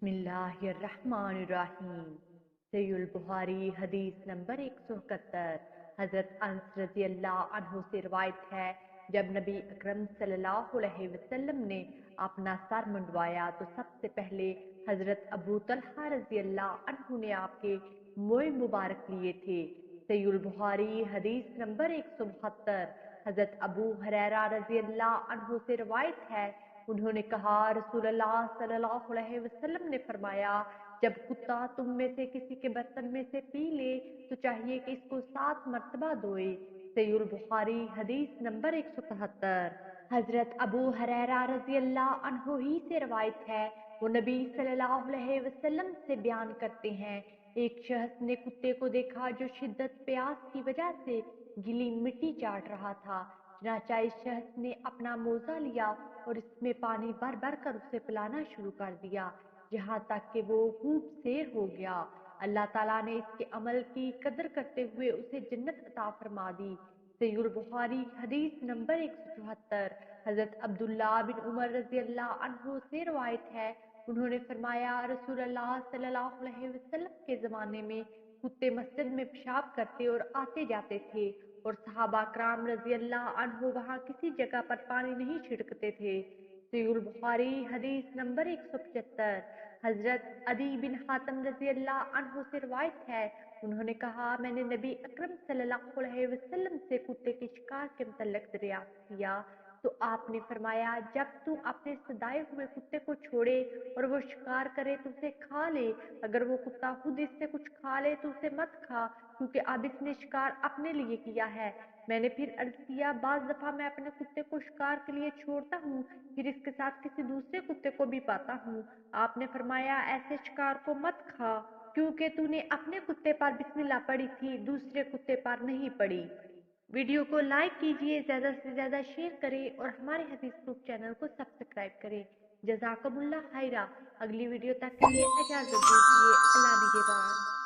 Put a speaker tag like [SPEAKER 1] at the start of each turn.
[SPEAKER 1] बिस्मिल्लाहिर्रहमानिर्रहीम। सहीहुल बुखारी हदीस नंबर 171। हजरत अनस रजी अल्लाह अन्हु से रिवायत है, जब नबी अकरम सल्लल्लाहु अलैहि वसल्लम ने अपना सर मुंडवाया तो सबसे पहले हजरत अबू तलहा रजी अल्लाह अन्हु ने आपके मोए मुबारक लिए थे। सहीहुल बुखारी हदीस नंबर 172। हजरत अबू हुरैरा रजी अल्लाह अन्हु से रिवायत है, उन्होंने कहा, रसूलुल्लाह सल्लल्लाहु अलैहि वसल्लम ने फरमाया, जब कुत्ता तुम में से किसी के बर्तन में से पी ले तो चाहिए कि इसको 7 मर्तबा धोए। सहीहुल बुखारी हदीस नंबर 173। हजरत अबू हुरैरा रजी अल्लाह अन्हु ही से रवायत है, वो नबी सल्लल्लाहु अलैहि वसल्लम से बयान करते हैं, एक शख्स ने कुत्ते को देखा जो शिद्दत प्यास की वजह से गीली मिट्टी चाट रहा था। चनाचा इस शख्स ने अपना मोजा लिया और इसमें पानी भर भर कर उसे पिलाना शुरू कर दिया, यहाँ तक कि वो खूब सेर हो गया। अल्लाह ताला ने इसके अमल की कदर करते हुए उसे जन्नत अता फरमा दी। सहीहुल बुखारी हदीस नंबर 174। हजरत अब्दुल्ला बिन उमर रजी अल्लाह अन्हु से रवायत है, उन्होंने फरमाया, रसूलुल्लाह सल्लल्लाहु अलैहि वसल्लम के ज़माने में कुत्ते मस्जिद में पेशाब करते और आते जाते थे और सहाबा कराम रजी अल्लाह अन्हु वहाँ किसी जगह पर पानी नहीं छिड़कते थे। सहीहुल बुखारी हदीस नंबर 175। हजरत अदी बिन हातिम रजी अल्लाह अन्हु से रिवायत है, उन्होंने कहा, मैंने नबी अकरम सल्लल्लाहु अलैहि वसल्लम से कुत्ते के शिकार के मुतल्लिक़ दरियाफ्त किया तो आपने फरमाया, जब तू अपने सदाए हुए कुत्ते को छोड़े और वो शिकार करे तो उसे खा ले, अगर वो कुत्ता खुद इससे कुछ खा ले तो उसे मत खा, क्योंकि अब इसने शिकार अपने लिए किया है। मैंने फिर अर्ज किया, बाज दफा मैं अपने कुत्ते को शिकार के लिए छोड़ता हूँ, फिर इसके साथ किसी दूसरे कुत्ते को भी पाता हूँ। आपने फरमाया, ऐसे शिकार को मत खा, क्योंकि तूने अपने कुत्ते पर बिस्मिल्लाह पढ़ी थी, दूसरे कुत्ते पर नहीं पढ़ी। वीडियो को लाइक कीजिए, ज़्यादा से ज़्यादा शेयर करें और हमारे हदीस प्रूफ चैनल को सब्सक्राइब करें। जज़ाकमुल्लाह खैरा। अगली वीडियो तक के लिए इजाज़त दीजिए। अल्लाह निगहबान।